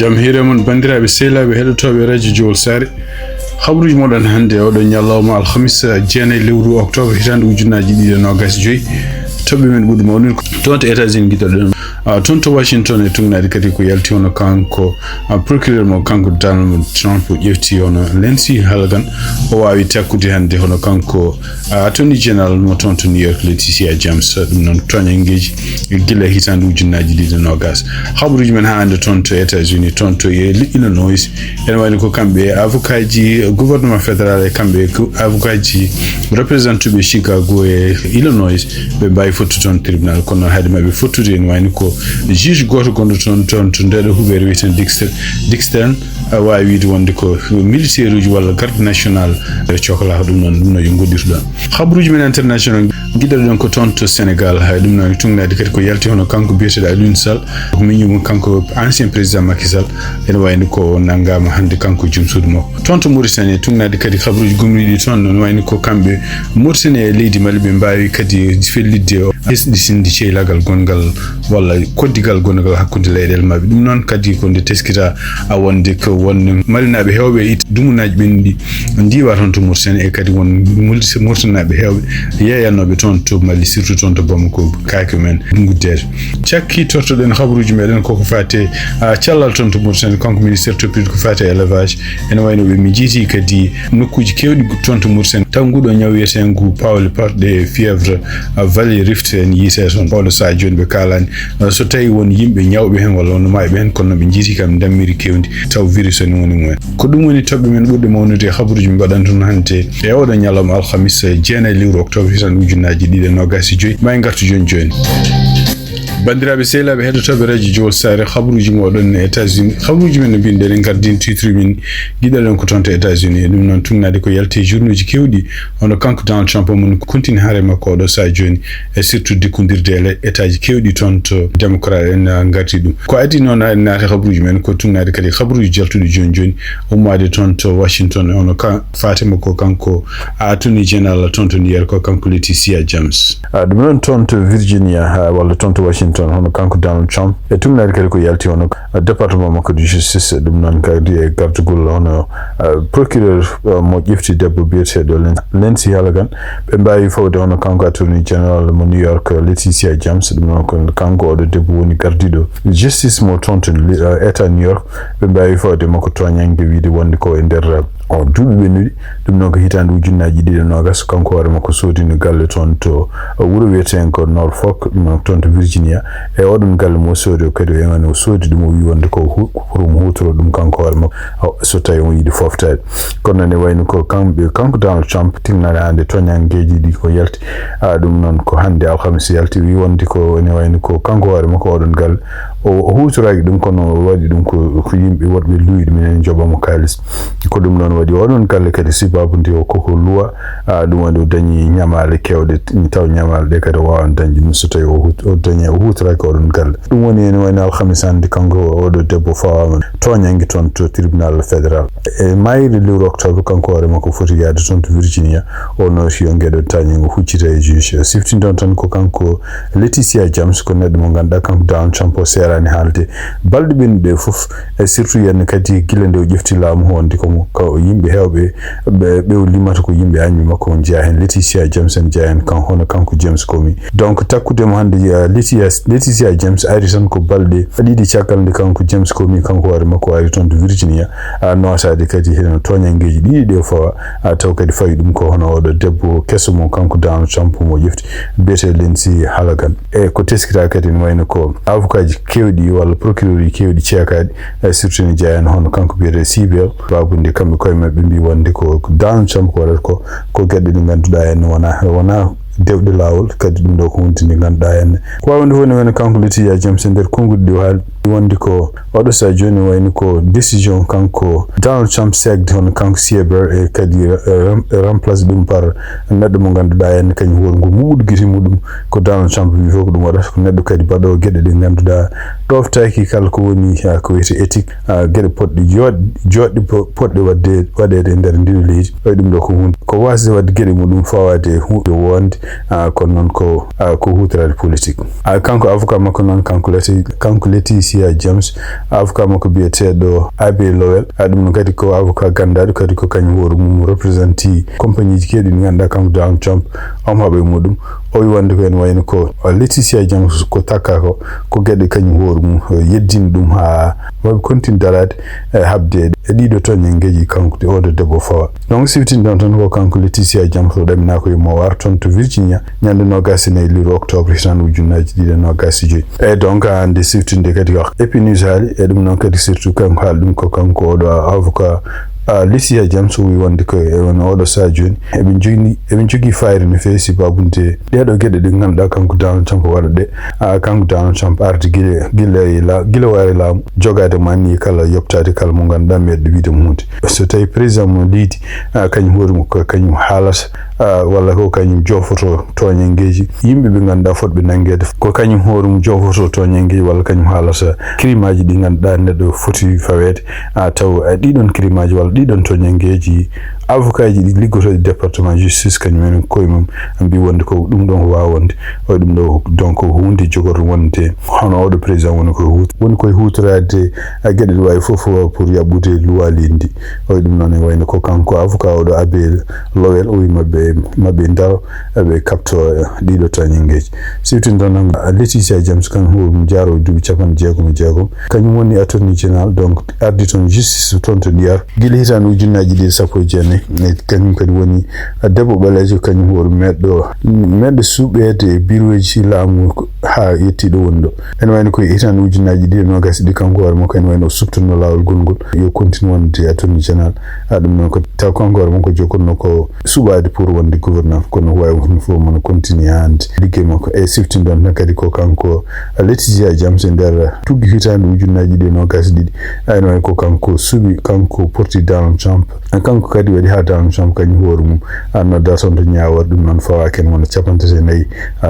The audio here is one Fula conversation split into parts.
jamhire mon bandiraɓe sehlaɓe heɗotoɓe radio Jowol Sare habruji moɗon hannde oɗo ñallawma alhamisa jeenayi lewru octobre hitande ujunnaji 2025 toɓɓe men ɓuɗɗuma onin toon to États-Unis guiɗoɗen toon to Washington e tugnade kadi ko yalti hono kanko procureur mo kanko Donald Trump ƴefti hono Lindsey Halgan o wawi takkude hannde hono kanko attorney general mo toon to New York Leticia James ɗum noon toñangueji guila hitande ujunnaji 2020 habruji men ha hannde toon to États-Unis toon to Illinois ene wayno ko kamɓe avocat ji gouvernement fédéral e kamɓe avocat ji représentuɓe Chicago e Illinois ɓe mbawi fottude toon tribunal kono noon haade mabɓe fottude ene wayno ko juge goto gonɗo toon to ndeɗo huɓere wiyeten Dixon wawi wiide wonde ko militaire uji walla garde national cohla ɗum no yo goɗɗirɗon habruji men international guiɗaɗon ko toon to Sénégal hay ɗum noon tugnade kadi ko yalti hono kanko biyeteɗo Aliou Sall ko miñum kanko ancien président Macky Sall ene wayno ko nanggama hannde kanko joom suudu makko toon to Mauritanie tugnade kadi habruji gumriɗi toon no wayno ko kamɓe Mauritanie e leydi Mali ɓe mbawi kadi fellidde hesɗitinde ceylagal gongal walla koddigal gongal hakkude leyɗele mabɓe ɗum noon kadi ko nde teskita wonde ko won marinaɓe hewɓe it dumunaji ɓenɗi ndiwa toon to Mauritanie e kadi won Mauritanaɓe hewɓe yeyannoɓe toon to Mali surtout toon to Bamako kaake men guddede cakki tortoɗen habruji meɗen koko fate cellal toon to Mauritanie kanko ministére toppiti ko fate élevage ene wayno ɓe mi jiiti kadi nokkuji kewɗi toon to Mauritanie taw nguɗo ñaw wiyeten ngu pawle parɗe fièvre valley rift en yiite toon oɗo saha joni ɓe kalani so tawi won yimɓe ñawɓe hen walla wono mayɓe hen kono ɓe jiiti kam dammiri kewdi taw virus ni woni mumen ko ɗum woni toɓɓe men ɓurɗe mawnude e habruji mi mbaɗan toon hannde e oɗo ñalawma alhamisa jeenayi lewru octobre hitande ujunnaji 2025 may gartu joni bandiraɓe sehlaɓe heɗotoɓe radio Jowol Sare habruji moɗon e États-Unis habruji men no mbinoɗen en gardin titre min guiɗaɗen ko toon to États-Unis ɗum noon tugnade ko yalti journée ji kewɗi hono kanko Donald Trump mon continue haare makko oɗo saha joni e surtout dikkodirde e état ji kewɗi toon to démocrate en garti ɗum ko adi noon en naati habruji men ko tugnade kadi habruji jaltuɗi joni ummade toon to Washington hono fatema ko kanko attorney general toon to New York ko kanko Leticia James ɗum noon toon to Virginia walla toon to Washington hono kanko Donald Trump e tugnade kadi ko yalti hono département makko de justice ɗum noon kadi e gardugol hono procureur mo ƴefti debbo biyeteɗo Lindsey Halgan ɓe mbawi fawde hono kanko attorney general mo New York Leticia James ɗum noon ko kanko oɗo debbo woni gardiɗo justice mo toon to état New York ɓe mbawi fawde makko toñanggue wiide wonde ko e nder duuɓi ɓennuɗi ɗum noon ko hitande ujunnaji 2020 kanko hoore makko soodino galle toon to wuuro wiyeten ko Norfolk ɗum noon toon to Virginia e oɗon galle mo soodi o kadi o o soodi ɗum o wi wonde ko pour mo hutoro ɗum kanko hoore makko so tawi on yiiɗi foftade kono ne wayno ko kanko Donald Trump tinnane hannde toñangueji ɗi ko yalti ɗum noon ko hannde alhamisa yalti wi wonde ko ne wayno ko kanko hoore makko oɗon galle o hutoraki ɗum kono waɗi ɗum ko yimɓe woɗɓe luyɗe minen joɓamo kalis ko ɗum noon waɗi oɗon galle kadi sibabude o koko luwa ɗum waɗi o dañi ñamale kewɗe taw ñamale ɗe kadi o wawan dañde ɗum so tawi o dañi o hutoraki oɗon galle ɗum woni ene wayno alhamisa hannde kanko oɗo debbo fawama toñanggue toon to tribunal fédéral e mayri lewru octobre kanko hoore makko foti yaade toon to Virginia o nooti yo gueɗo tañigo huccita e juge siftindon tan ko kanko Leticia James ko neɗɗo mo ganduɗa kanko Donald Trump o serani haalde balɗe ɓennuɗe foof e surtout yenn kadi guila nde o ƴefti laamu wonde ko yimɓe hewɓe ɓe o limata ko yimɓe añɓe makko on jeeya hen Leticia James en jeeya hen hono kanko James komi donc takkudemo hannde Leticia James ari tan ko balɗe ɗiɗi caggal nde kanko James komi kanko hoore makko ari toon to Virginia notade kadi heno toñangueji ɗiɗi ɗe fawa taw kadi fawi ɗum ko hono oɗo debbo kesso mo kanko Donald Trump mo ƴefti biyete Lindsey Halgan e ko teskita kadi ne wayno ko avocat ji kewɗi walla procureur ji kewɗi ceekaɗi surtout ne jeeyan hono kanko biyete CBL babude kamɓe koye mabɓe mbi wonde ko Donald Trump ko waɗata ko gueɗe ɗe ganduɗa hen wona dewɗe lawol kadi ɗum ɗo ko hunde nde ganduɗa henne ko wawde fof ne wayno kanko Leticia James nder konguɗi ɗi o haali wonde ko oɗo sa joni wayno ko décision kanko Donald Trump segde hono kanko Sieber e kadi remplace ɗum par neɗɗo mo ganduɗa henne kañum woni ngo muɓuɗo guite muɗum ko Donald Trump wi fof ko ɗum waɗata ko neɗɗo kadi baɗowo gueɗe ɗe ganduɗa ɗoftaki kala ko woni ko wiyete éthique gueɗe poɗɗe joɗɗe poɗɗe waɗede nder ndino leydi ɗum ɗo ko hunde ko wasde wadde gueɗe muɗum fawade hunde wonde kon non ko hutrade politique kanko avocat makko non kanko Leticia James avocat makko biyeteɗo Abe Lowell ɗum non kadi ko avocat gandaɗo kadi ko kañum woru mum représenti compagnie ji kewɗi ɗi ganduɗa kanko Donald Trump haɓe muɗum o wi wonde ko en wayno ko Leticia James ko takka ko gueɗe kañum hoore mum yeddini ɗum ha waɓe continue darade habde e ɗiɗo toñengueji kanko de oɗo debbo fawa donc siftini ɗon tan ko kanko Leticia James o ɗamina ko yimo war toon to Virginia ñande 29 lewru octobre hitan ujunnaji 2025 e donc hande siftinde kadi épinus haali e ɗum noon kadi surtout kanko haali ɗum ko kanko oɗo avocat Leticia James wi wonde ko won oɗo sa joni eɓe jogui fayre no fewi si babunde ɗeɗo gueɗe ɗe ganduɗa kanko Donald Trump waɗa ɗe kanko Donald Trump arde guila wari laamu jogade manni kala yoptade kala mo ganduɗa meɗɗo wiide mo hunde so tawi président mo leydi kañum hoore mum ko kañum haalata walla ko kañum jofoto toñengueji yimɓe ɓe ganduɗa fotɓe nanguede ko kañum hoore mum jofoto toñengueji walla kañum haalata crime aji ɗi ganduɗa neɗɗo foti fawede taw ɗiɗon crime aji walla ɗiɗon toñengueji avocat ji ɗi liggotoɗe département justice kañumen koye mum mbi wonde ko ɗum ɗon ko wawa wonde o ɗum ɗo donc hunde jogorto wonde hono oɗo président woni koye hutorade gueɗe ɗo wawi foof pour yaɓɓude loi leydi o ɗum noon e wayno ko kanko avocat oɗo Abe Lowell o wi mabɓe daro ɓe kapto ɗiɗo toñengueji siftini ɗon Leticia James kan hoɗum jaro duuɓi 16 kañum woni attorney général donc ardi toon justice toon to ɗiyar guila hitande ujunnaji 2019 kañum kadi woni debbo ɓalejo kañum hoore meɗɗo suuɓede bureau ji laamu ha yettiɗo woni ɗo ene wayno koye hitande ujunnaji 2020 kanko hoore makko ene wayno o subtanno lawol gongol yo continue wonde attorney général ɗum noon ko taw kanko hoore makko jogonno ko suɓade pour wonde gouverneur kono wawi no fof mono continue hande liggey makko e siftini ɗon tan kadi ko kanko Leticia James e nder tuggi hitande ujunnaji 2022 ene wayno ko kanko suuɓi kanko porti Donald Trump kanko kadi waɗi ha Donald Trump kañum hoore mum nodda toon to ñawor ɗum noon fawa ken wona 54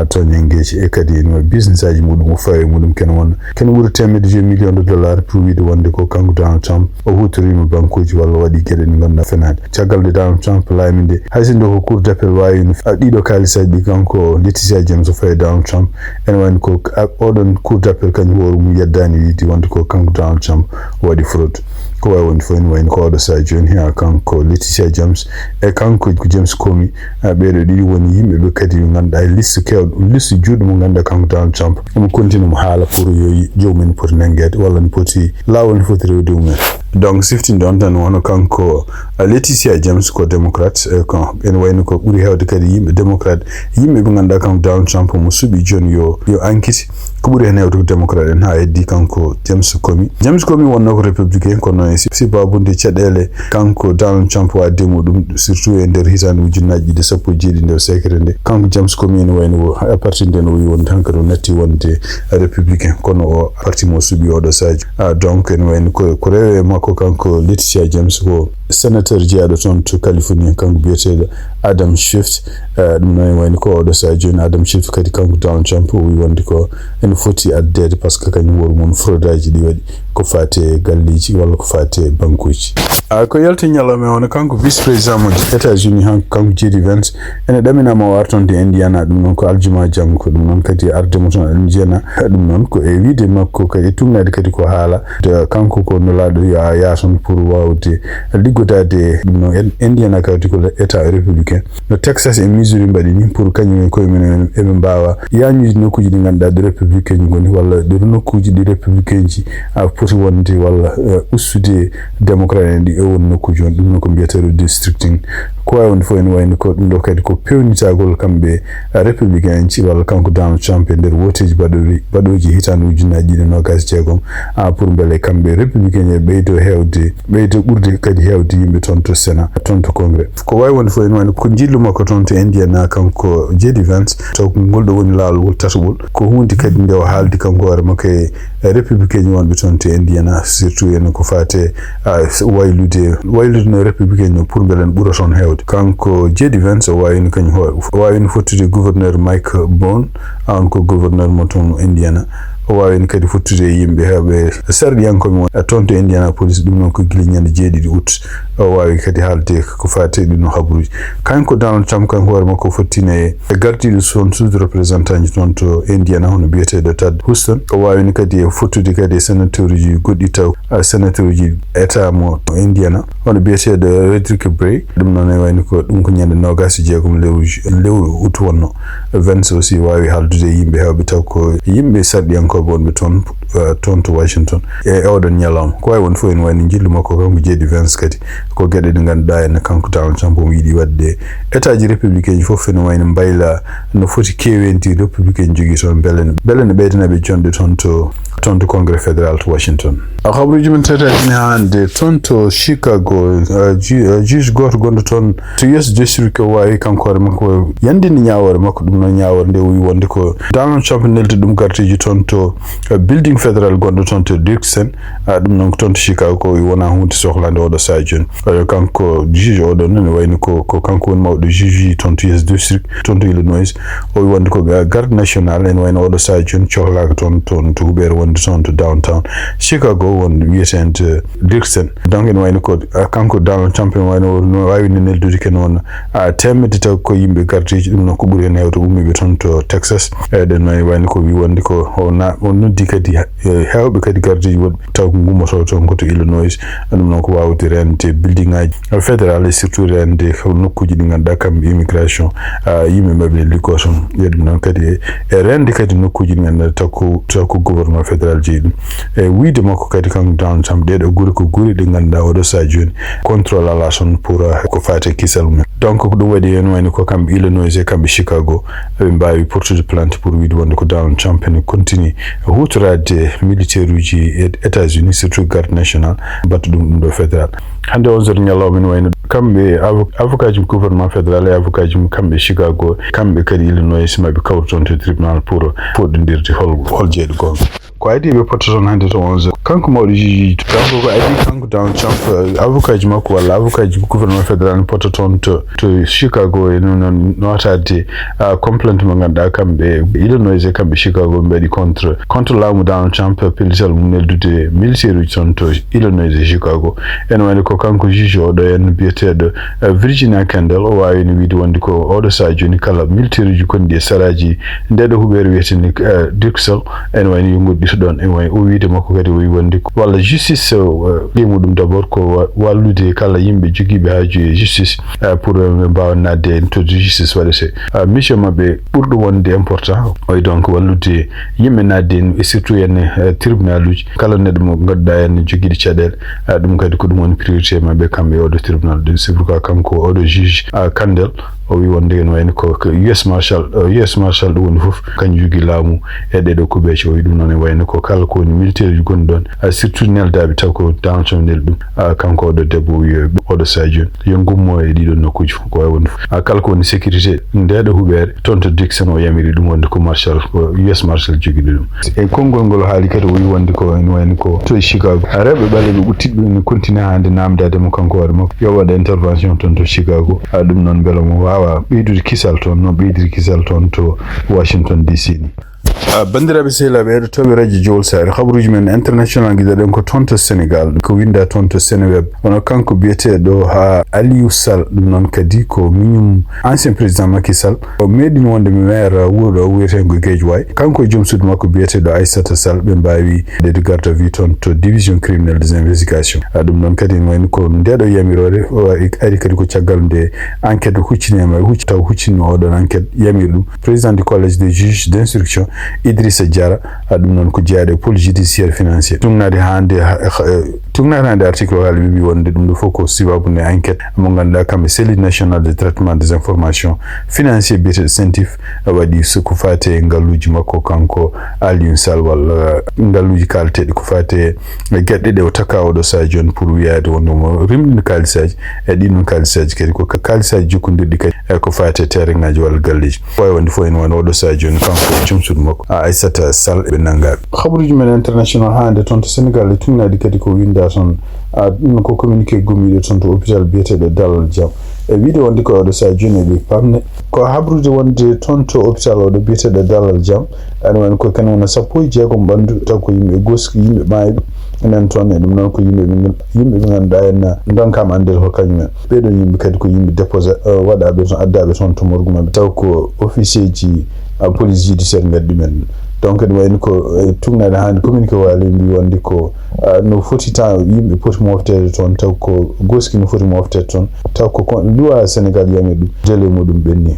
toñengueji e kadi ene business aji muɗum o fawi muɗum ken ɓuuri $1 million pour wiide wonde ko kanko Donald Trump o hutorima bankuji walla waɗi gueɗe ɗe ganduɗa fenade caggal de Donald Trump laami nde haysindo ko cour d'appel wawino ɗiɗo kalisaji ɗi kanko Leticia James o fawi Donald Trump ene wayno ko oɗon cour d'appel kañum hoore mum yeddani wiide wonde ko kanko Donald Trump waɗi fraude ko wawi wonde fof ene wayno ko oɗo sa joni ha kanko Leticia James e kanko ko James Comey ɓeɗo ɗiɗi woni yimɓeɓe kadi ganduɗa liste juuɗo mo ganduɗa kanko Donald Trump omo continue mo haala pour yo jowmen poti nanguede walla no poti lawol no foti rewde mumen donc siftinde on tan wono kanko Leticia James ko démocrate ko ene wayno ko ɓuuri hewde kadi yimɓe démocrate yimɓe ɓe ganduɗa kanko Donald Trump mo suuɓi joni yo enquête ko ɓuuri hen hewde ko démocrate en ha heddi kanko James Comey wonno ko républicain kono e si babunde caɗele kanko Donald Trump wadde muɗum surtout e nder hitande ujunnaji 17 nder secret nde kanko James Comey ene wayno parti nde no wi wonde hankkadi o natti wonde républicain kono o parti mo suuɓi oɗo saji donc ene wayno ko rewe makko kanko Leticia James ko sénateur jeyaɗo toon to Californie kanko biyeteɗo Adam Schiff ɗum noon wayno ko oɗo sa joni Adam Schiff kadi kanko Donald Trump o wi wonde ko ene foti addede par ce que kañum woru mum fraude aji ɗi waɗi ko fate galleji walla ko fate bankuji ko yalti ñalawma wona kanko vice président mo États-Unis kanko Jeudi Vance ene ɗaminama o artonde Indiana ɗum noon ko aljuma janggo ko ɗum noon kadi ardemo toon aɗum jeyana ɗum noon ko e wiide makko kadi tugnade kadi ko haala kanko ko nolaɗo yo yaton pour wawde liggodade ɗum noon Indiana kadi ko état républicain no Texas e Missouri mbaɗi ni pour kañum en koye mumen eɓe mbawa yañude nokkuji ɗi ganduɗa de républicain ji goni walla de nokkuji ɗi républicain ji poti wonde walla ustude démocrate en ɗi e won nokkuji on ɗum noon ko mbiyete redistricting ko wawi wonde fof ene wayno ko ɗum ɗo kadi ko pewnitagol kamɓe républicain en ci walla kanko Donald Trump e nder woteji baɗoji hitande ujunnaji 2026 pour beele kamɓe républicain e ɓeydo ɓurde kadi hewde yimɓe toon to Sénat toon to congrès ko wawi wonde fof ene wayno ko jillu makko toon to Indiana kanko Jeudi Vance taw ngol ɗo woni lawol tataɓol ko hunde kadi nde o haaldi kanko hoore makko e républicain ji wonɓe toon to Indiana surtout ene ko fate waylude no républicain o pour beele en ɓuura toon hewde kanko Jeudi Vance o wawino kañum o wawino fottude gouverneur Mike Boone an ko gouverneur mo toon Indiana o wawi kadi futtude yimɓe heɓe sarɗiyankoɓe mon tonto Indianapolis ɗum noon ko gila ñande jeeɗiɗi août o wawi kadi haalde ko fate ɗino habruji kanko Donald Trump kan hoore makko fottine e gardiɗo son sous représentant ji toon to Indiana hono biyeteɗo Tad Huston o wawini kadi e fottude kadi e sénateur uji goɗɗi taw sénateur uji état mo Indiana hono biyeteɗo Redrick Bray ɗum noon e wayni ko ɗum ko ñande 26 lewru août wonno Vance aussi wawi haaldude yimɓe hewɓe taw ko yimɓe sarɗiyankoɓe wonɓe toon to Washington e oɗon ñalawma ko wawi won fof en wayni jillu makko kanko Jeudi Vance kadi ko gueɗe ɗe ganduɗa en kanko Donald Trump omo yiiɗi wadde état ji républicain ji fof ene wayno mbayla no foti kewenti républicain jogui toon beele ne ɓeydanaɓe jonde toon to congrès fédéral to Washington. Habruji men tatani hande toon to Chicago juge goto gonɗo toon to US district o wawi kankore makko yandini ñawore makko ɗum noon ñawore nde wi wonde ko Donald Trump neldi ɗum gartiji toon to building fédéral gonɗo toon to Dirksen ɗum noon toon to Chicago ko wi wona hunde sohlande oɗo saha joni kanko juge oɗo noon ne wayni ko kanko woni mawɗo juge toon to US district toon to Illinois o wi wonde ko garde national en wayno oɗo saha joni cohlaka toon to huɓere wonde toon to downtown Chicago wonde wiyeten to Dirksen donc en wayno ko kanko Donald Trump en wayno no wawino neldude ken won temmede taw ko yimɓe gardeji ɗum noon ko ɓuuri hen hewde ummiɓe toon to Texas eɗen wayno ko wi wonde ko o noddi kadi hewɓe kadi gardeji woɗɓe taw ko gummoto toon ko to Illinois ɗum noon ko wawde rende building ngaji fédéral et surtout rende nokkuji ɗi ganduɗa kamɓe immigration yimɓe mbaɓe liggo toon ɗum noon kadi e rende kadi nokkuji ɗi ganduɗa taw ko gouvernement fédéral jeeyi ɗum e wiide makko kadi kanko Donald Trump ɗeɗo guuri ko guuri ɗi ganduɗa oɗo saha joni contrôle ala toon pour ko fate kisal mumen donc ko ɗum waɗi hen wayno ko kamɓe Illinois e kamɓe Chicago ɓe mbawi portude plainte pour wiide wonde ko Donald Trump ene continue hutorade militaire uji e États-Unis surtout garde national battu ɗum ɗo fédéral hande 11h ñalawma ne wayno kamɓe avocat ji gouvernement fédéral e avocat ji kamɓe Chicago kamɓe kadi Illinois maɓe kawru toon to tribunal pour foɗodirde hol jeeɗo gonga ko adi ɓe potta toon hande to 11h kanko mawɗo juge kanko ko adi kanko Donald Trump avocat ji makko walla avocat ji gouvernement fédéral ne potta toon to Chicago e noon notade complainte mo ganduɗa kamɓe Illinois e kamɓe Chicago mbaɗi contre laamu Donald Trump pellital mum neldude militaire uji toon to Illinois e Chicago ene wayno ko kanko juge oɗo en biyeteɗo Virginia Kendall o wawino wiide wonde ko oɗo saha joni kala militaire uji gonɗi e saraji ndeɗo huɓere wiyeteni Dirksel ene wayno yo goɗɗito ɗon en wayno o wiide makko kadi o wi wonde walla justice ɓimuɗum d' abord ko wallude kala yimɓe joguiɓe haaju e justice pour ɓe mbawa nadde to justice waɗete mission mabɓe ɓurɗo wonde important oy donc wallude yimɓe nadde e surtout enne tribunal uji kala neɗɗo mo ganduɗa enne joguiɗo caɗele ɗum kadi ko ɗum woni priorité mabɓe kamɓe oɗo tribunal c'est pourquoi kanko oɗo juge Kandel o wi wonde en wayno ko US marshal ɗo woni fof kañum jogui laamu e ɗeɗo kuɓeje o wi ɗum noon e wayno ko kala ko woni militaire ji gonɗi ɗon surtout neldaɓe taw ko Donald Trump nel ɗum kanko oɗo debbo wi oɗo saha joni yo gummo e ɗiɗon nokkuji ko wawi wonde fof kala ko woni sécurité ndeɗo huɓere toon to Dixon o yamiri ɗum wonde ko marshal US marshal joguiɗo ɗum e konngol ngol haali kadi o wi wonde ko en wayno ko to Chicago rewɓe ɓaleɓe ɓuttiɗo ene continue hande namdademo kanko hoore makko yo waɗa intervention toon to Chicago ɗum noon beele mo wawa ɓeydude kisal toon no ɓeydiri kisal toon to Washington DC ni bandiraɓe sehilaɓe heɗotoɓe radio Jowol Sare habaruji men international guidaɗen ko toon to Sénégal ko winda toon to Seneweb hono kanko biyeteɗo ha Aliou Sall ɗum noon kadi ko miñum ancien président Macky Sall o meeɗino wonde maire wuuro wiyetengo Guédiawaye kanko e joom suudu makko biyeteɗo Aissata Sall ɓe mbawi de garde à vue toon to division criminelle des investigations ɗum noon kadi wayno ko ndeɗo yamirore ari kadi ko caggal nde enquête huccinema taw huccinno oɗon enquête yamiri ɗum président du collège des juges d'instruction Idrissa Diara ɗum noon ko jeyaɗo pôle judiciaire financier tugnade hande article o haali wiwi wonde ɗum ɗo fof ko sibabune enquête mo ganduɗa kamɓe cellule national de traitement des informations financier biyeteɗo CENTIF waɗi ko fate ngalluji makko kanko Aliou Sall walla ngalluji kalteɗe ko fate gueɗɗe ɗe o taka oɗo saha joni pour wiyade wonde mo rimɗino kalisaji e ɗinɗon kalisaji kadi ko kalisaji jokkodirɗi kadi ko fate terrain-ngaji walla galleji wawi wonde fof ene wona oɗo saha joni kanko joom suudu makko Aissata Sall ɓe nangaɓe habaruji men international hande toon to Sénégal e tugnadi kadi ko winda toon ɗum ko communiqué gommiɗo toon to hôpital biyeteɗo Dalal Jam video wonde ko do sa joni be pamne ko habrude wonde tonto hôpital o do biete de dalal jam an wan ko kan wona sappo jeego bandu taw ko yimbe goski yimbe maaybe enen ton e dum non ko yimbe nganda en don kam ande ko kanyum be do yimbe kadi ko yimbe déposer wada be son addabe son to morgu mabbe taw ko officier ji police judiciaire ngaddi men donc de wayni ko tungna da hande communiqué wali mbi wondi ko no foti ta yimbe poti moftede ton taw ko goski no foti moftede ton taw ko loi Sénégal yami dum dele mudum benni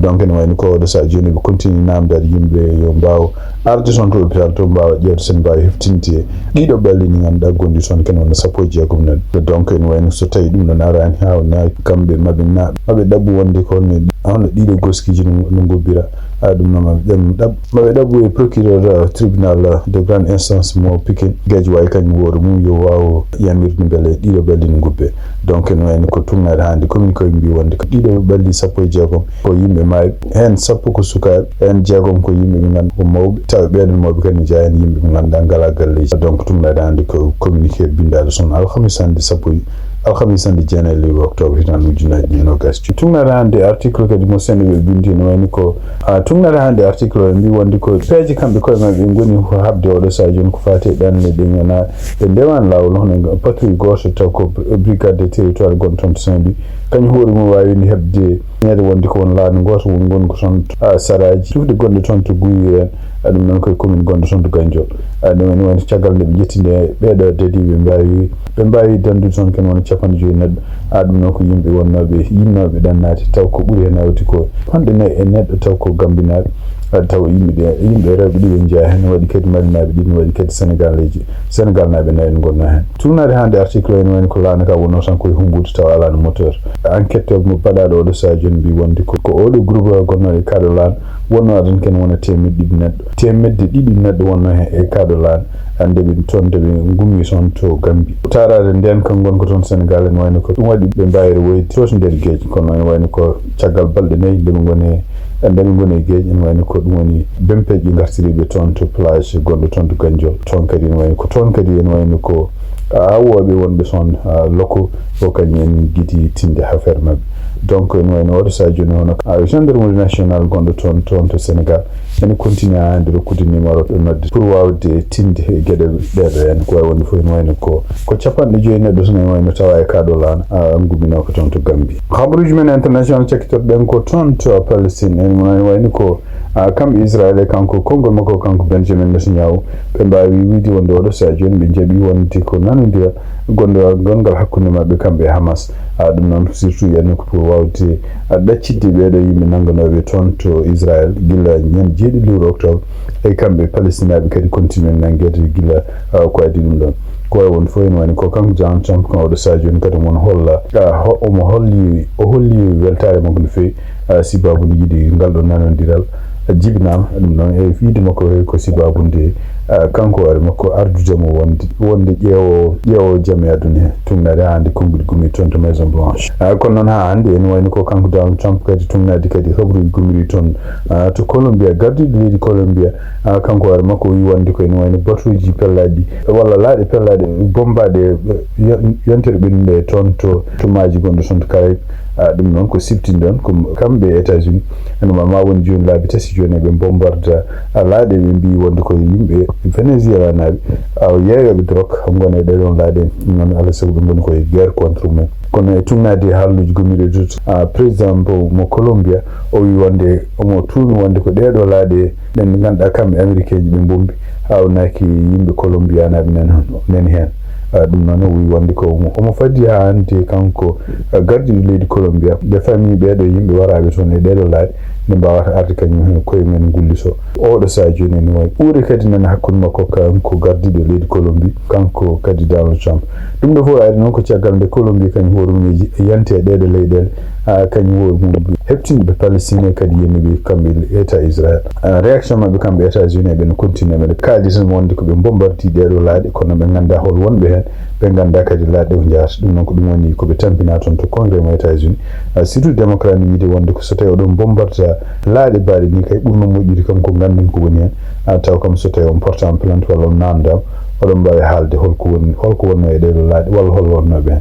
donc de wayni ko do sa joni be continue namdade yimbe yo mbaaw arde son to hôpital to mbaaw jeeto sen mbaaw heftinti dido belli ni ngam gondi son ken wona sappo jeegum nan donc de wayni so tawi dum no narani hawna kambe mabbe dabbu wonde ko ne on dido goski jinu no gobbira dum no mabbe dabbu procureur tribunal de grande instance mo Pikine gaji way kany woru mum yo wawo yamirde bele dido belli no gubbe donc en wayni ko tumnade hande communiqué mbi wonde ko dido belli sappo jeegom ko yimbe may hen sappo ko suka en jeegom ko yimbe be ngam ko mawbe taw beedal mawbe kan jaayani yimbe be ngam gala galleji donc tumnade hande ko communiqué bindade son alkhamisande sappo alkhamisande jenele octobre hitan ujunaji no gas tumnade hande article kadi mo senbe bindi no wayni ko tumnade hande article mbi wonde ko peji kambe ko mabbe ngoni ko habde o do sa joni ko fate dan ne de ngana be dewan lawol hono patrouille gauche taw ko brigade de territoire gonton sambi kany hoore mo wawi ni hebde nede wonde ko won laani goto won gon ko son saraji tufde gonde ton to guyi adum non ko commune gonde ton to ganjol adum woni ciagal de jettinde beedo dedi be mbawi dandu ton ken won ciapan joyi neddo adum non ko yimbe wonnobe yimnobe dannati taw ko buri hen awti ko hande ne e neddo taw ko gambinabe taw yimbe rewbe di njaha hen wadi kadi malinabe di wadi kadi Sénégal nabe nayi gonna hen tunade hande article en woni ko laana ka wono tan ko humbude taw ala no moteur enquête mo badado do sa joni bi wondi ko o do groupe gonno e cadre lan wonno adon ken wona temedde didi neddo wonno e cadre lan ande bi tonde be ngummi son to gambi tarade den kan gon ko ton Sénégal en wayno ko dum wadi be mbayre woy to nder geej kono en wayno ko ciagal balde nayi de ngone andami ngone geej en wayno ko dum woni bempeji ngartiri be ton to plage gondo ton to ganjol ton kadi en wayno ko ton kadi en wayno ko awobe wonbe son loko o kanyen gidi tinde affaire mabbe donc en wayno o sa joni hono gendarmerie nationale gondo ton to Sénégal en continue a ande rokkude numéro nodde pour wawde tinde gede dede en ko woni fo en wayno ko capande joyi neddo so en wayno tawa e kado lan ngumino ko ton to Gambie khabruji men international cekitor den ko ton to Palestine en wayno ko kam Israel kanko kongo mako kanko Benjamin Netanyahu be mbawi widi wonde o sa joni be jabi wonti ko nanondira gongal hakkunde mabbe kambe Hamas dum non surtout yani ko pour wawde daccide beedo yimbe nanganobe ton to Israel gila nyen jeedi lewru octobre e kambe Palestinabe kadi continue nangede gila ko adi dum don ko won fo en wani ko kanko John Trump ko do sa joni kadi mon holla o holli weltare mo ko fe sibabu yidi ngaldo nanondiral jibinam dum non e fiide makko ko sibabunde kanko ar makko ardude mo wonde ƴeewo jami aduna tumnade hande konngudi gumi ton to Maison Blanche kono noon ha hande en wayno ko kanko Donald Trump kadi tumnade kadi habruji gumiri ton to Colombia gardiɗo leydi Colombia kanko ar makko wi wonde ko en wayno batuji pellaɗi walla laaɗe pellaɗe bombade yontere ɓennude ton to maji gonɗo ton to Caraïbe dum non ko siptindon ko kambe États-Unis no ma woni joni laabi tasi joni be bombarda laade be mbi wonde ko yimbe Venezuela nabe yeyobe drok ngone de don laade non ala sabu ngoni ko guerre contre men kono e tunnade halluji gomire dut président mo Colombia o wi wonde mo tunu wonde ko deedo laade den ganda kambe américain ji be bombi hawnaki yimbe Colombia nabe nen hen dum non wi wonde ko mo faddi ha ante kanko gardiɗo leydi Colombia be famille beedo yimbe warabe ton e deedo laade ne mbawata arde kanyum koye men gulliso oɗo sa joni ni way ɓuuri kadi nan hakkude makko kanko gardiɗo leydi Colombie kanko kadi Donald Trump ɗum ɗo fof ari noon ko caggal nde Colombie kañum hoore mum yante ɗeɗe leyɗele kañum hoore mum heɓtinɓe Palestine kadi yenniɓe kamɓe état Israël réaction mabɓe kamɓe États-Unis ɓe no continue ɓe kaldi tan wonde ko ɓe bombardi ɗeɗo laaɗe kono ɓe ganda hol wonɓe hen ɓe ganda kadi laaɗe ko jahata ɗum noon ko ɗum woni koɓe tampina toon to congrès mo États-Unis surtout démocrate ni wiide wonde ko so tawi oɗon bombarda laaɗe mbaɗe ni kay ɓurno moƴƴude kanko gandon ko woni hen taw kam so tawi on portant plainte walla on namdam oɗon mbawi haalde holko wonno e ɗeɗo laaɗi walla hol wonno ɓen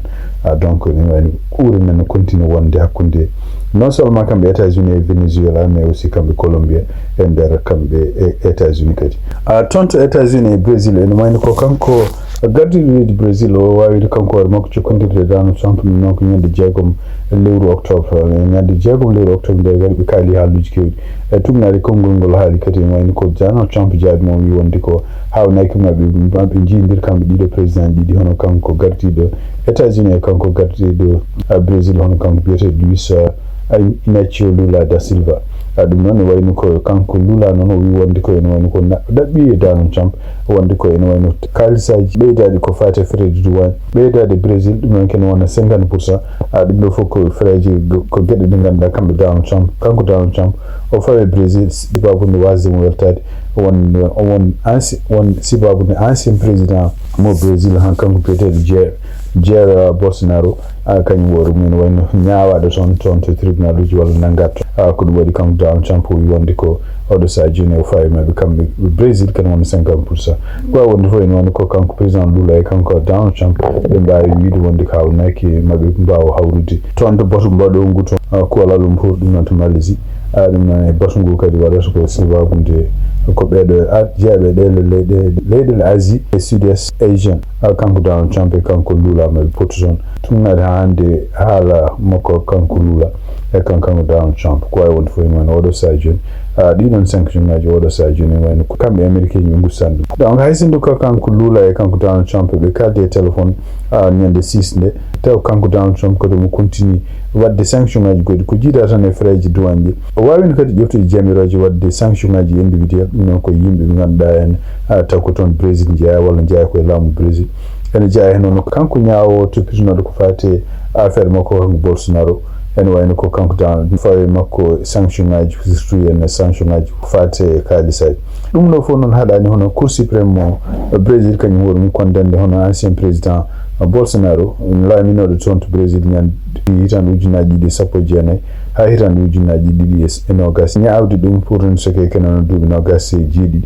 donc ni wayno kuure men continue wonde hakkunde non seulement kamɓe États-Unis e Venezuela mais aussi kamɓe Colombie e nder kamɓe États-Unis kadi toon to États-Unis e Brésil ene wayno ko kanko gardiɗo leydi Brésil o wawide kanko hoore makko jokkodirde Donald Trump ɗum noon ko ñande 6 lewru octobre ñande 6 lewru octobre nde kadi ɓe kaali haaluji kewɗi e tumnade konngol ngol haali kadi ene wayno ko Donald Trump jaabi mo wi wonde ko hawnaki maɓe jiidir kamɓe ɗiɗo président ɗiɗi hono kanko gardiɗo États-Unis e kanko gardiɗo Brésil hono kanko biyeteɗo Luis Inacio Lula da Silva ɗum noon ne wayno ko kanko Lula noon o wi wonde ko ene wayno ko ɗaɓɓi e Donald Trump wonde ko ene wayno kaalisaji ɓeydade ko fate frais douane ɓeydade Brésil ɗum noon kene wona 50% ɗum ɗo fof ko frais ko gueɗe ɗe ganduɗa kamɓe kanko Donald Trump o fawe Brésil sibabude wasde mo weltade won sibabude ancien président mo Brésil han kanko biyeteɗo Jair Bolsonaro kañum woro mum wayno ñaawaɗo toon to tribunal uji walla nangat ko ɗum waɗi kanko Donald Trump o wi wonde ko oɗo saha joni o fawi maɓe kamɓe Brésil kene wona 50% ɓawa wonde fof ene wonde ko kanko président Lula e kanko Donald Trump ɓe mbawi wiide wonde ko hawnaki maɓe mbawa hawrude toon to batu mbaɗo ngu to kuwala ɗum fof ɗum noon to Malaisie ɗum noon e batu ngu kadi waɗata ko sababude ko ɓeɗo jeeɓe leyɗele Asie e Sud-Est Asian kanko Donald Trump e kanko Lula maɓe poti toon tumnade hande haala makko kanko Lula e kanko Donald Trump ko wawi wonde fof ene wayno oɗo saha joni ɗiɗon sanction ngaji oɗo saha joni ene wayno kamɓe américain ɓe gussan ɗum donc hay sinno ko kanko Lula e kanko Donald Trump ɓe kalde e téléphone ñande 6 nde taw kanko Donald Trump kadi mo continue wadde sanction ngaji goɗɗi ko jiida tan e frais ji douane ji o wawino kadi ƴeftude jamiroje wadde sanction ngaji individuel ɗum noon ko yimɓe ɓe ganduɗa en taw ko toon Brésil jeeya walla jeeya koye laamu Brésil ene jeeya hen noon kanko ñaawo toppitinoɗo ko fate affaire makko kanko Bolsonaro ene wayno ko kanko Donald fawi makko sanction ngaji surtout en sanction ngaji ko fate kaalisaji ɗum ɗo fof noon haɗani hono cour suprême mo Brésil kañum woni condamné hono ancien président Bolsonaro laaminoɗo toon to Brésil ñande hitande ujunaji ɗiɗi 19 ha hitande ujunaji ɗiɗi e nogas ñaawde ɗum pour une soke kenono duuɓi nogas e jeeɗiɗi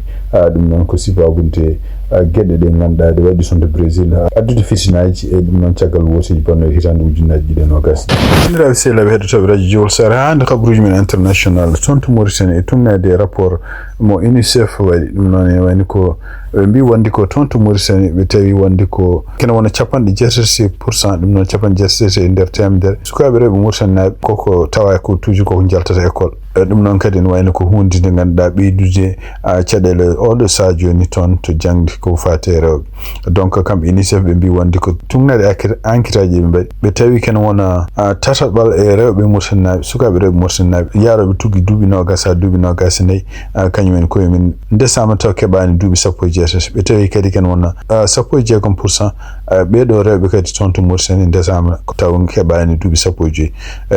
ɗum noon ko sibabude gueɗe ɗe ganduɗa ɗe waɗi toon to Brésil addude fisinaji e ɗum noon caggal woteji bonno hitande ujunaji ɗiɗi e nogas bandiraɓe sehlaɓe heɗotoɓe radio Jowol Sare hande kabaruji men international toon to Mauritanie e tumnade rapport mo UNICEF waɗi ɗum noon e wayni ko ɓe mbi wonde ko toon to Mauritanie ɓe tawi wonde ko kene wona 76% ɗum noon 76 e nder temedere sukaɓe rewɓe Mauritanie koko tawa ko toujours koko jaltata école ɗum noon kadi ne wayno ko hunde nde ganduɗa ɓeydude caɗele oɗo saha joni toon to jangde ko fate rewɓe donc kamɓe UNICEF ɓe mbi wonde ko tugnade enquête aji ɓe mbaɗi ɓe tawi kene wona tataɓal e rewɓe Mauritanie sukaɓe rewɓe Mauritanie yaroɓe tugui duuɓi nogas ha duuɓi nogas e nayyi kañumen koye min ndesama taw keɓani duuɓi 17 ɓe tawi kadi kene wona 16% ɓeɗo rewɓe kadi toon to Mauritanie ndesama taw keɓani duuɓi 15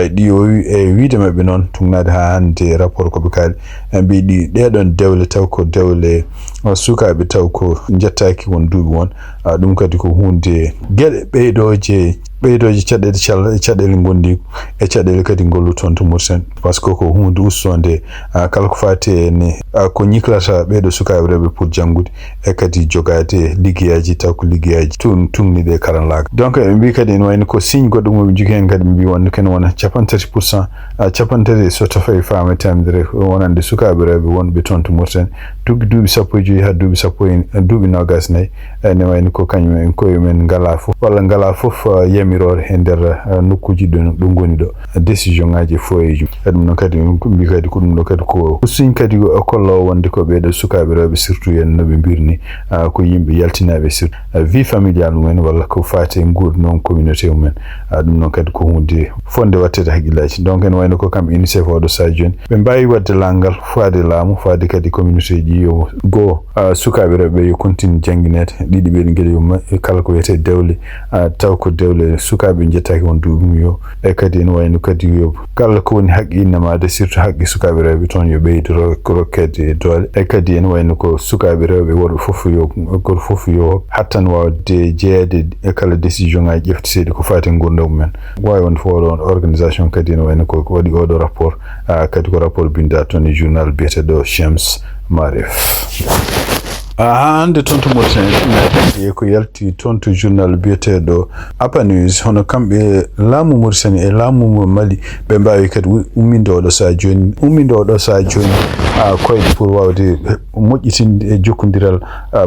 ɗi o e wiide mabɓe noon tugnade ha hande rapport koɓe kaali mbiɗi ɗeɗon dewle taw ko dewle sukaɓe taw ko jettaki won duuɓi won ɗum kadi ko hunde gueɗe ɓeydoje caɗele gondi e caɗele kadi gollu toon to Mauritanie par ce que ko hunde ustode kala ko fati ne ko ñiklata ɓeɗo sukaɓe rewɓe pour janggude e kadi jogade liggueyaji taw ko liggueyaji tumniɗe karanlaga donc ɓe mbi kadi ene wayno ko signe goɗɗo moɓe jogui hen kadi ɓe mbi wonde kene wona 30% 30 so tawi fama temedere wonande sukaɓe rewɓe wonɓe toon to Mauritanie tugui duuɓi 15 ha duuɓi nogas nayyi ene wayno ko kañumen koye men ngala foof walla ngala foof yamirore e nder nokkuji ɗo goni ɗo décision ngaji e foyeji ɗum noon kadi mbi kadi ko ɗum ɗo kadi ko signe kadi kollo wonde ko ɓeɗo sukaɓe rewɓe surtout en noɓe mbirni ko yimɓe yaltinaɓe surtout vie familial mumen walla ko fati guurdi noon communauté mumen ɗum noon kadi ko hunde fonde wattede haqqillaji donc ene wayno ko kamɓe UNICEF oɗo saha joni ɓe mbawi wadde langal faade laamu faade kadi communauté ji yo goo sukaɓe rewɓe yo continue jangguinede ɗiɗi ɓeɗi gueɗe yo kala ko wiyete dewle taw ko dewle sukaɓe jettaki won duuɓi mum yo e kadi ene wayno kadi yo kala ko woni haqqi innamade surtout haqqi sukaɓe rewɓe toon yo ɓeydo rokkede doole e kadi ene wayno ko sukaɓe rewɓe worɓe foof yo goto foof yo hattan wawde jeeyade e kala décision ngaji ƴefteteɗi ko fati gurdam mumen wawi wonde fof oɗon organisation kadi ene wayno ko waɗi oɗo rapport kadi ko rapport binda toon e journal biyeteɗo Shams Marif. hande tonto Mauritanie ko yalti tonto journal biyeteɗo Apa News hono kamɓe laamu Mauritanie e laamu Mali ɓe mbawi kadi umminde oɗo sa joni koyɗe pour wawde moƴƴitinde e jokkodiral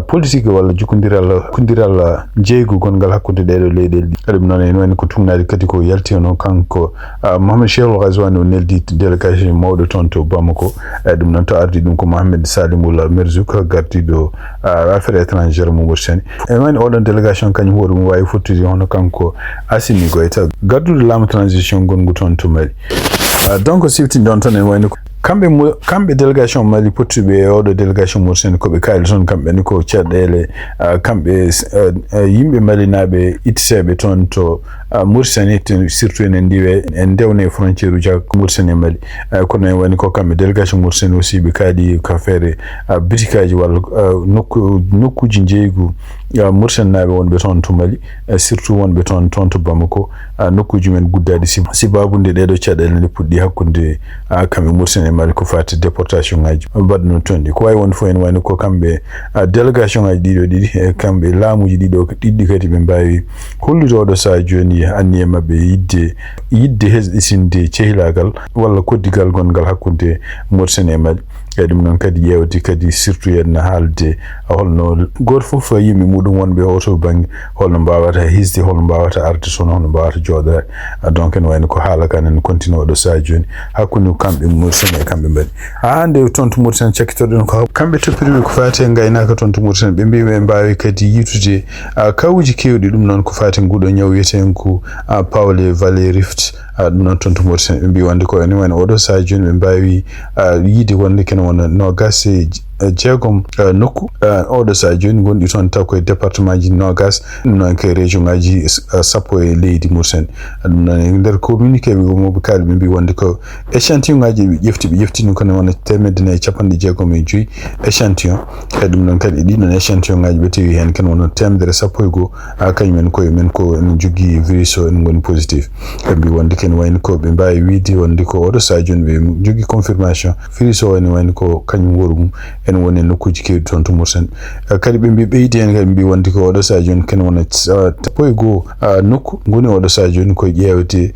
politique walla jokkodiral jeygu gongal hakkude ɗeɗo leyɗele ɗi ɗum noon en wani ko tugnade kadi ko yalti hono kanko Mohamed Cheikh Ghazouani o neldi délégation mawɗo toon to Bamako ɗum noon to ardi ɗum ko Mohamed Salimoul Merzouk gardiɗo affaire étrangère mo Mauritanie en wani oɗon délégation kañum hoore mum wawi fottude hono kanko Assimi Goïta garduɗo laamu transition gongu toon to Mali donc siftinde on tan en wayno kamɓe délégation Mali pottuɓe e oɗo délégation Mauritanie koɓe kaali toon kamɓe ni ko caɗɗele kamɓe yimɓe malinaɓe ittiseɓe toon to Mauritanie surtout enen ndiwe en dewne frontiére uji Mauritanie Mali kono en wani ko kamɓe délégation Mauritanie aussi ɓe kaali ko affaire bitikaji walla nokkuji jeygu Mauritanie naɓe wonɓe toon to Mali surtout wonɓe toon to Bamako nokkuji men guddadi sibabude ɗeɗo caɗele nde puɗɗi hakkude kamɓe Mauritanie Mali ko fati déportation ngaji mbaɗno toon ɗi ko wawi won fof en wani ko kamɓe délégation ngaji ɗiɗo ɗiɗi e kamɓe laamuji ɗiɗɗi kadi ɓe mbawi hollude oɗo saha joni anniye mabɓe yidde hesɗitinde cehilagal walla koddigal gongal hakkude Mauritanie Mali e ɗum noon kadi yewde kadi surtout en haalde holno goto fof yimɓe muɗum wonɓe oto banggue holno mbawata hisde holno mbawata arde toon holno mbawata jooɗade donc en wayno ko haala kan en continue oɗo saha joni hakkude kamɓe Mauritanie e kamɓe mbaɗi hande toon to Mauritanie cakkitoɗen ko kamɓe toppiriɓe ko fati e gaynaka toon to Mauritanie ɓe mbi ɓe mbawi kadi yitude kawuji kewɗi ɗum noon ko fati nguɗo ñaw wiyeten ko Pawle Valley Rift ɗum noon toon to Mauritanie ɓe mbi wonde ko ene wayno oɗo saha joni ɓe mbawi yiide wonde kene wona nogas jeegom nokku oɗo saha joni gonɗi toon taw koye département ji nogas ɗum noon koye région ngaji sappo e leydi Mauritanie ɗum noon e nder communiqué ɓe moɓe kaali ɓe mbi wonde ko échantillon ngaji ɓe ƴeftino kono wona 150 échantillon e ɗum noon kadi ɗiɗon échantillon ngaji ɓe tawi hen kene wona 111 kañumen koye men ko en jogui virus o en goni positif ɓe mbi wonde kene wayno ko ɓe mbawi wiide wonde ko oɗo saha joni ɓe jogui confirmation virus o ene wayno ko kañum woru mum en woni nokkuji kewɗi toon to Mauritanie kadi ɓe mbi ɓeydi hen kadi mbi wonde ko oɗo saha joni kene wona sappo goo nokku goni oɗo saha joni koye ƴewde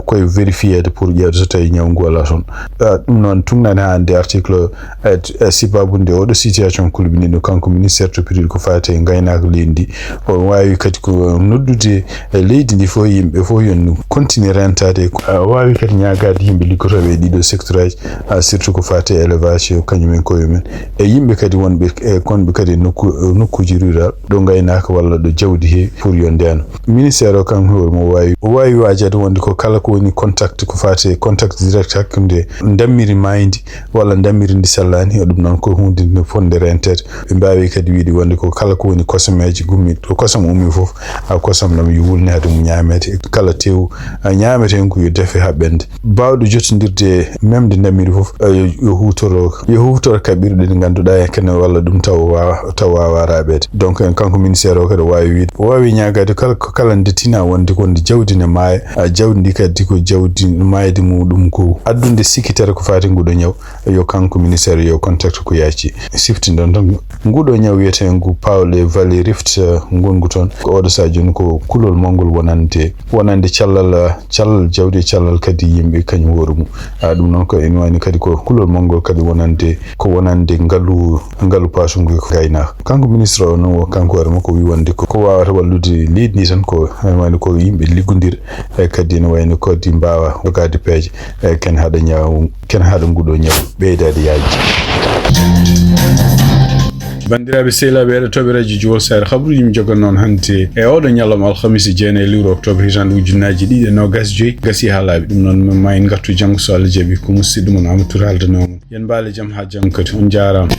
koye vérifiéde pour ƴewde so tawi ñaw ngu wala toon ɗum noon tugnani hande article sibabude oɗo situation kulɓiniɗo kanko ministére toppiriɗo ko fati e gaynaka leydi ndi o wawi kadi ko noddude leydi ndi fof yimɓe fof yon continue rentade wawi kadi ñagade yimɓe liggotoɓe e ɗiɗo secteur aji surtout ko fati e élevage kañumen koyemen e yimɓe kadi wonɓe konɓe kadi nokkuji rural ɗo gaynaka walla ɗo jawdi he pour yo ndeyano ministére o kanko hoore mo wawi wajade wonde ko kala ko woni contact ko fati contact direct hakkude dammiri maydi walla dammiri ndi sallani e ɗum noon ko hunde no fonde rentede ɓe mbawi kadi wiide wonde ko kala ko woni kosameji gummi to kosam ummi foof kosam ɗam yo wulni hade mum ñamete kala tew ñamete ko yo defe ha ɓende bawɗo jottodirde memde dammiri foof yo hutoro kaɓirɗe ɗe ganduɗa e kene walla ɗum taw wawa raɓede donc kanko ministére o kadi wawi ñagade kala ndetina wonde konde jawdi ne maaya jawdi ndi kadi ko jawdi mayde muɗum ko addunde sikkitere ko fati nguɗo ñaw yo kanko ministére yo contact ko yaaci siftindon tan nguɗo ñaw wiyete ngu Pawle Valley Rift gongu toon ko oɗo saha joni ko kulol mongol wonande callal jawdi callal kadi yimɓe kañum hoore mum ɗum noon ko en wani kadi ko kulol mongol kadi wonande ngalu pasungu ko gaynaka kanko ministre o no kanko hoore makko wi wonde ko wawata wallude leydi ndi tan ko en wani ko yimɓe liggodira e kadi ene wayno kadi mbawa jogade peeje ken haɗa nguɗo ñaw ɓeydade yaaji bandiraɓe sehlaɓe heɗotoɓe radio Jowol Sare habaruji mi jogon noon hannde e oɗo ñalawma alhamisa 9 lewru octobre hitande ujunnaji 225 gasi ha laaɓi ɗum noon ma en gartu janggo so Allah jaaɓi ko musidɗo mon Amadou Touré haldanoma yen mbaale jaam ha janggo kadi on jarama.